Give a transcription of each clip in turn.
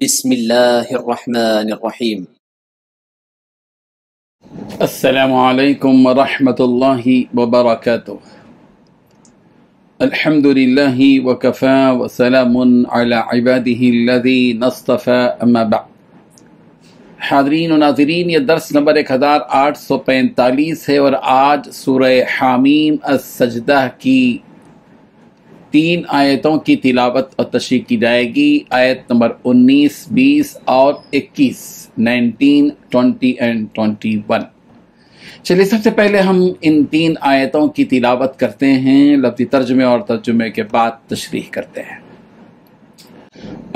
بسم اللہ الرحمن الرحیم۔ السلام علیکم ورحمۃ اللہ وبرکاتہ۔ الحمد للہ وکفا وسلام علی عبادہ الذین اصطفی، اما بعد۔ حاضرین و ناظرین، یہ درس نمبر 1845 ہے اور آج سورہ حامیم السجدہ کی 3 آیتوں کی تلاوت اور تشریح کی جائے گی۔ آیت نمبر 19، 20 اور 21، 19، 20 اینڈ 21۔ چلیے سب سے پہلے ہم ان 3 آیتوں کی تلاوت کرتے ہیں، لفظی ترجمے اور ترجمے کے بعد تشریح کرتے ہیں۔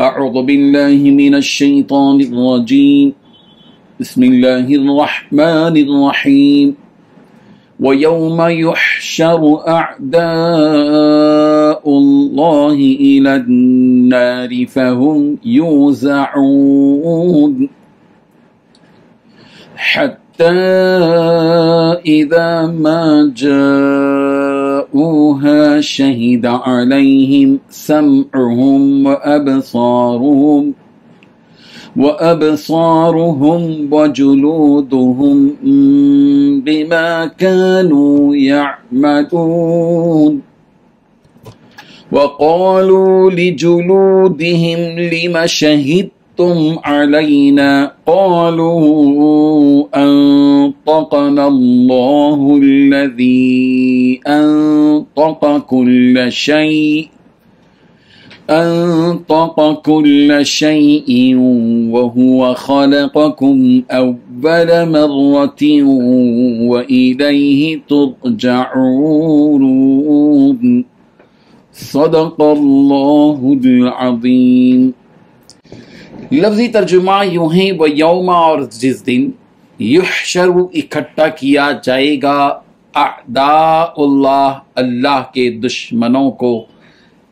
اعوذ باللہ من الشیطان الرجیم، بسم اللہ الرحمن الرحیم۔ وَيَوْمَ يُحْشَرُ أَعْدَاءُ اللَّهِ إِلَى النَّارِ فَهُمْ يُوزَعُونَ حَتَّى إِذَا مَا جَاءُوهَا شَهِدَ عَلَيْهِمْ سَمْعُهُمْ وَأَبْصَارُهُمْ وَجُلُودُهُمْ بِمَا كَانُوا يَعْمَلُونَ وَقَالُوا لِجُلُودِهِمْ لِمَ شَهِدتُّمْ عَلَيْنَا قَالُوا أَنطَقَنَا اللَّهُ الَّذِي أَنطَقَ كُلَّ شَيْءٍ وَهُوَ خَلَقَكُمْ أَوَّلَ مَرَّةٍ وَإِلَيْهِ تُرْجَعُونَ۔ صدق اللہ العظیم۔ لفظی ترجمہ یوں ہے، وہ یوم، اور جس دن، یحشر، اکٹھا کیا جائے گا، اعداء اللہ، اللہ کے دشمنوں کو،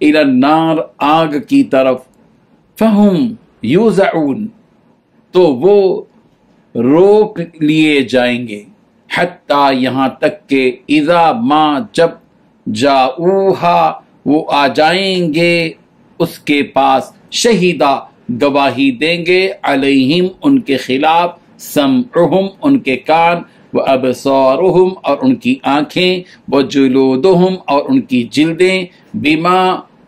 الی النار، آگ کی طرف، فہم یوزعون، تو وہ روک لیے جائیں گے، حتیٰ یہاں تک کہ اذا ما، جب، جاؤہا، وہ آ جائیں گے اس کے پاس، شہیدہ، گواہی دیں گے، علیہم، ان کے خلاف، سمعہم، ان کے کان، وابصارہم، اور ان کی آنکھیں، وجلودہم، اور ان کی جلدیں، بما،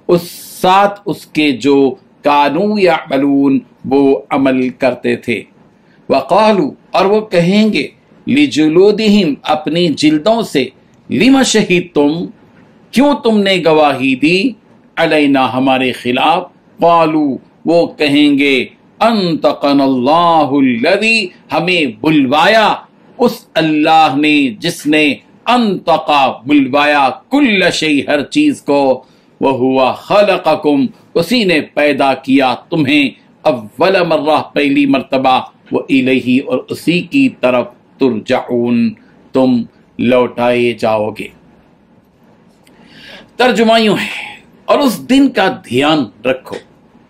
اس ساتھ اس کے جو، کانوا یعملون، وہ عمل کرتے تھے، وقالوا، اور وہ کہیں گے، لجلودہم، اپنی جلدوں سے، لم شہدتم، کیوں تم نے گواہی دی، علینا، ہمارے خلاف، قالوا، وہ کہیں گے، انطقنا اللہ الذی، ہمیں بلوایا اس اللہ نے جس نے، انطقا، بلوایا، کل شیء، ہر چیز کو، وہو خلقکم، اسی نے پیدا کیا تمہیں، اول مرہ، پہلی مرتبہ، وإلیہ، اور اسی کی طرف، ترجعون، تم لوٹائے جاؤ گے۔ ترجمہ یوں ہے، اور اس دن کا دھیان رکھو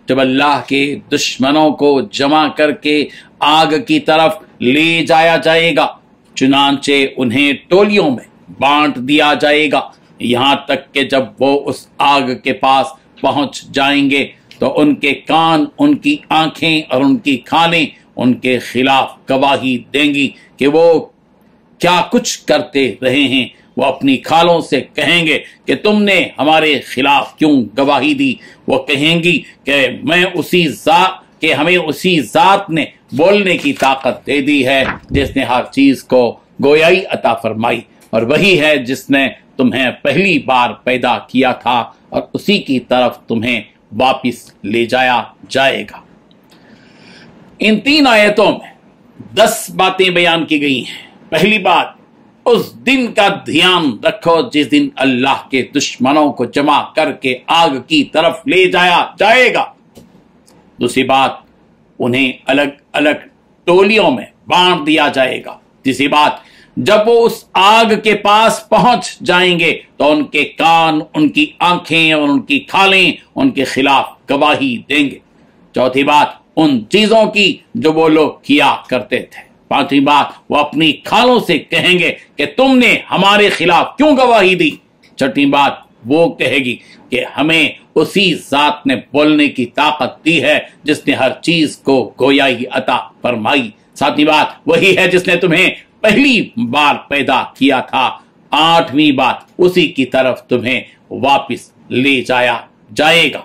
جب اللہ کے دشمنوں کو جمع کر کے آگ کی طرف لے جایا جائے گا، چنانچہ انہیں ٹولیوں میں بانٹ دیا جائے گا، یہاں تک کہ جب وہ اس آگ کے پاس پہنچ جائیں گے تو ان کے کان، ان کی آنکھیں اور ان کی کھالیں ان کے خلاف گواہی دیں گی کہ وہ کیا کچھ کرتے رہے ہیں۔ وہ اپنی کھالوں سے کہیں گے کہ تم نے ہمارے خلاف کیوں گواہی دی؟ وہ کہیں گی کہ ہمیں اسی ذات نے بولنے کی طاقت دے دی ہے جس نے ہر چیز کو گویائی عطا فرمائی، اور وہی ہے جس نے تمہیں پہلی بار پیدا کیا تھا، اور اسی کی طرف تمہیں واپس لے جایا جائے گا۔ ان 3 آیتوں میں 10 باتیں بیان کی گئی ہیں۔ پہلی بات، اس دن کا دھیان رکھو جس دن اللہ کے دشمنوں کو جمع کر کے آگ کی طرف لے جایا جائے گا۔ دوسری بات، انہیں الگ الگ ٹولیوں میں بانٹ دیا جائے گا۔ تیسری بات، جب وہ اس آگ کے پاس پہنچ جائیں گے تو ان کے کان، ان کی آنکھیں اور ان کی کھالیں ان کے خلاف گواہی دیں گے۔ چوتھی بات، ان چیزوں کی جو وہ لوگ کیا کرتے تھے۔ پانچویں بات، وہ اپنی کھالوں سے کہیں گے کہ تم نے ہمارے خلاف کیوں گواہی دی۔ چھٹی بات، وہ کہے گی کہ ہمیں اسی ذات نے بولنے کی طاقت دی ہے جس نے ہر چیز کو گویائی عطا فرمائی. ساتویں بات وہی ہے جس نے تمہیں پہلی بار پیدا کیا تھا. آٹھویں بات اسی کی طرف تمہیں واپس لے جایا جائے گا.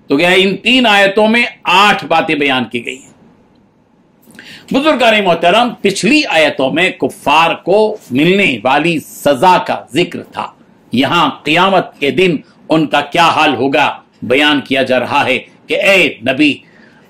تو کیا ان 3 آیتوں میں 8 باتیں بیان کی گئی ہیں. بزرگان محترم، پچھلی آیتوں میں کفار کو ملنے والی سزا کا ذکر تھا. یہاں قیامت کے دن ان کا کیا حال ہوگا بیان کیا جا رہا ہے کہ اے نبی،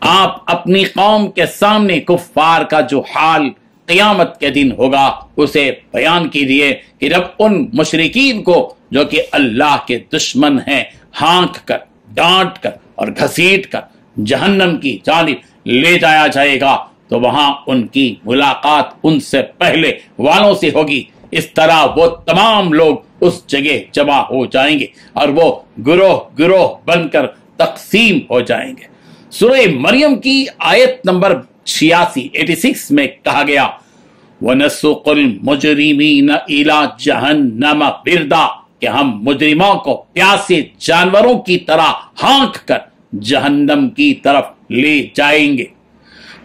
آپ اپنی قوم کے سامنے کفار کا جو حال قیامت کے دن ہوگا اسے بیان کیجیے کہ جب ان مشرکین کو جو کہ اللہ کے دشمن ہیں ہانک کر، ڈانٹ کر اور گھسیٹ کر جہنم کی جانب لے جایا جائے گا تو وہاں ان کی ملاقات ان سے پہلے والوں سے ہوگی. اس طرح وہ تمام لوگ اس جگہ جمع ہو جائیں گے اور وہ گروہ گروہ بن کر تقسیم ہو جائیں گے. سورہ مریم کی آیت نمبر 86 میں کہا گیا وَنَسُوقُ الْمُجْرِمِينَ إِلَى جَهَنَّمَ وِرْدًا کہ ہم مجرموں کو پیاسے جانوروں کی طرح ہانک کر جہنم کی طرف لے جائیں گے.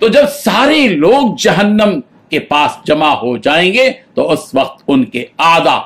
تو جب سارے لوگ جہنم کے پاس جمع ہو جائیں گے تو اس وقت ان کے اعضا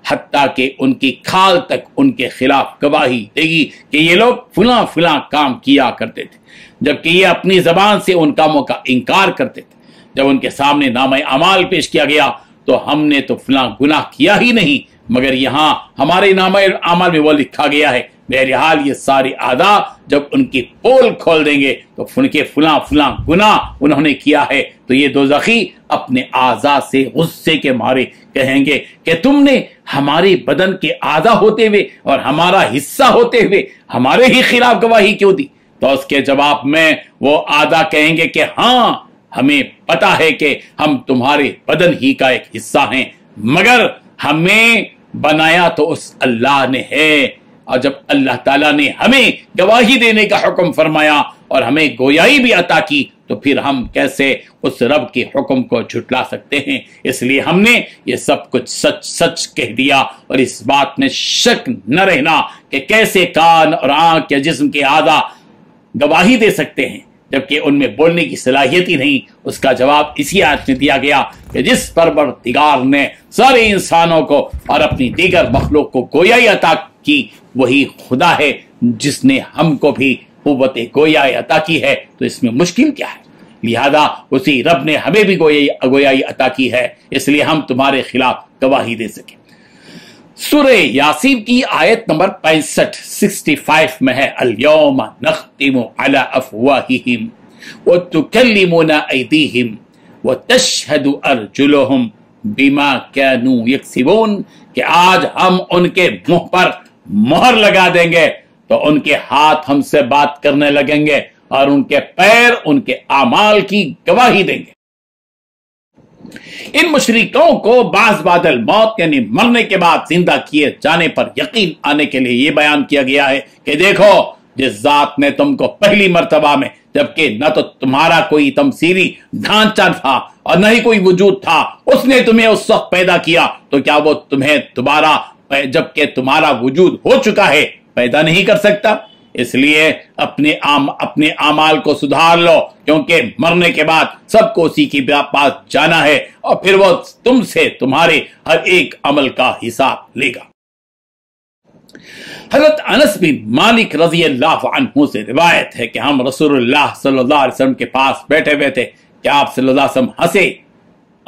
حتیٰ کہ ان کی کھال تک ان کے خلاف گواہی دے گی کہ یہ لوگ فلاں فلاں کام کیا کرتے تھے، جبکہ یہ اپنی زبان سے ان کاموں کا انکار کرتے تھے. جب ان کے سامنے نامہ اعمال پیش کیا گیا تو ہم نے تو فلاں گناہ کیا ہی نہیں، مگر یہاں ہمارے نامہ اعمال میں وہ لکھا گیا ہے. بہرحال یہ ساری اعضا جب ان کی پول کھول دیں گے تو ان کے فلاں فلاں گناہ انہوں نے کیا ہے، تو یہ دوزخی اپنے اعضا سے غصے کے مارے کہیں گے کہ تم نے ہمارے بدن کے اعضا ہوتے ہوئے اور ہمارا حصہ ہوتے ہوئے ہمارے ہی خلاف گواہی کیوں دی؟ تو اس کے جواب میں وہ اعضا کہیں گے کہ ہاں ہمیں پتا ہے کہ ہم تمہارے بدن ہی کا ایک حصہ ہیں، مگر ہمیں بنایا تو اس اللہ نے ہے. اور جب اللہ تعالیٰ نے ہمیں گواہی دینے کا حکم فرمایا اور ہمیں گویائی بھی عطا کی تو پھر ہم کیسے اس رب کے حکم کو جھٹلا سکتے ہیں؟ اس لیے ہم نے یہ سب کچھ سچ سچ کہہ دیا اور اس بات میں شک نہ رہنا کہ کیسے کان اور آنکھ یا جسم کے اعضا گواہی دے سکتے ہیں جبکہ ان میں بولنے کی صلاحیت ہی نہیں. اس کا جواب اسی آیت میں دیا گیا کہ جس پروردگار نے سارے انسانوں کو اور اپنی دیگر مخلوق کو گویائی عطا کی وہی خدا ہے جس نے ہم کو بھی قوت گویائی عطا کی ہے. تو اس میں مشکل کیا ہے؟ لہذا اسی رب نے ہمیں بھی گویائی عطا کی ہے، اس لیے ہم تمہارے خلاف گواہی دے سکیں. سورہ یاسین کی آیت نمبر 65 میں ہے اليوم نختم علی افواہہم وتکلمنا ایدیہم وتشہد ارجلہم بما كانوا یکسبون کہ آج ہم ان کے منہ پر مہر لگا دیں گے تو ان کے ہاتھ ہم سے بات کرنے لگیں گے اور ان کے پیر ان کے اعمال کی گواہی دیں گے. ان مشرکوں کو بعد الموت یعنی مرنے کے بعد زندہ کیے جانے پر یقین آنے کے لیے یہ بیان کیا گیا ہے کہ دیکھو جس ذات نے تم کو پہلی مرتبہ میں جبکہ نہ تو تمہارا کوئی تمثیلی ڈھانچہ تھا اور نہ ہی کوئی وجود تھا، اس نے تمہیں اس وقت پیدا کیا تو کیا وہ تمہیں دوبارہ جبکہ تمہارا وجود ہو چکا ہے پیدا نہیں کر سکتا؟ اس لیے اپنے اعمال کو سدھار لو کیونکہ مرنے کے بعد سب کو اسی کی پاس جانا ہے اور پھر وہ تم سے تمہارے ہر ایک عمل کا حساب لے گا. حضرت انس بن مالک رضی اللہ عنہ سے روایت ہے کہ ہم رسول اللہ صلی اللہ علیہ وسلم کے پاس بیٹھے ہوئے تھے کہ آپ صلی اللہ علیہ وسلم ہنسے.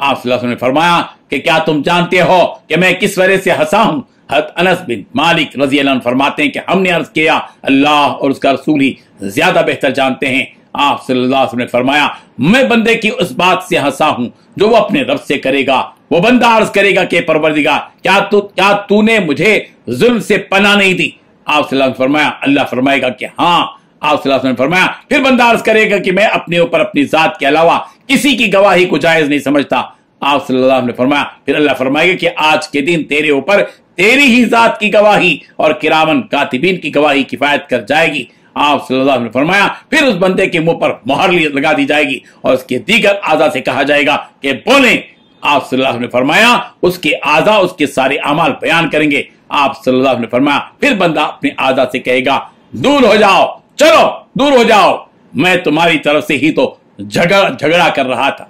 آپ صلی اللہ علیہ وسلم نے فرمایا کہ کیا تم جانتے ہو کہ میں کس وجہ سے ہنسا ہوں؟ حضرت انس بن مالک رضی اللہ عنہ فرماتے ہیں کہ ہم نے عرض کیا اللہ اور اس کا رسول ہی زیادہ بہتر جانتے ہیں. آپ صلی اللہ علیہ وسلم نے فرمایا میں بندے کی اس بات سے ہنسا ہوں جو وہ اپنے رب سے کرے گا. وہ بندہ عرض کرے گا کہ پروردگار کیا تو نے مجھے ظلم سے پناہ نہیں دی؟ آپ صلی اللہ علیہ وسلم نے فرمایا اللہ فرمائے گا کہ ہاں. آپ صلی اللہ علیہ وسلم نے فرمایا پھر بندہ عرض کرے گا کہ میں اپنے اوپر اپنی ذات کے علاوہ کسی کی گواہی کو جائز نہیں سمجھتا. آپ صلی اللہ علیہ وسلم نے فرمایا پھر اللہ فرمائے گا کہ آج کے دن تیرے اوپر تیری ہی ذات کی گواہی اور کرامن کاتبین کی گواہی کفایت کر جائے گی. آپ صلی اللہ علیہ وسلم نے فرمایا پھر اس بندے کے منہ پر مہر لگا دی جائے گی اور اس کے دیگر اعضاء سے کہا جائے گا کہ بولیں. آپ صلی اللہ علیہ وسلم نے فرمایا اس کے اعضاء اس کے سارے اعمال بیان کریں گے. آپ صلی اللہ علیہ وسلم نے فرمایا پھر بندہ اپنے آزا سے کہے گا دور ہو جاؤ، چلو دور ہو جاؤ، میں تمہاری طرف سے ہی تو جھگڑا کر رہا تھا۔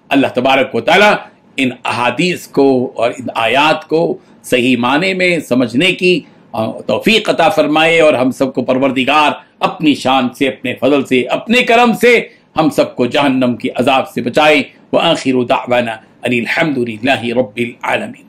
اللہ تبارک و تعالیٰ ان احادیث کو اور ان آیات کو صحیح معنی میں سمجھنے کی توفیق عطا فرمائے، اور ہم سب کو پروردگار اپنی شان سے، اپنے فضل سے، اپنے کرم سے ہم سب کو جہنم کی عذاب سے بچائے۔ وآخر دعوانا ان الحمد للہ رب العالمین۔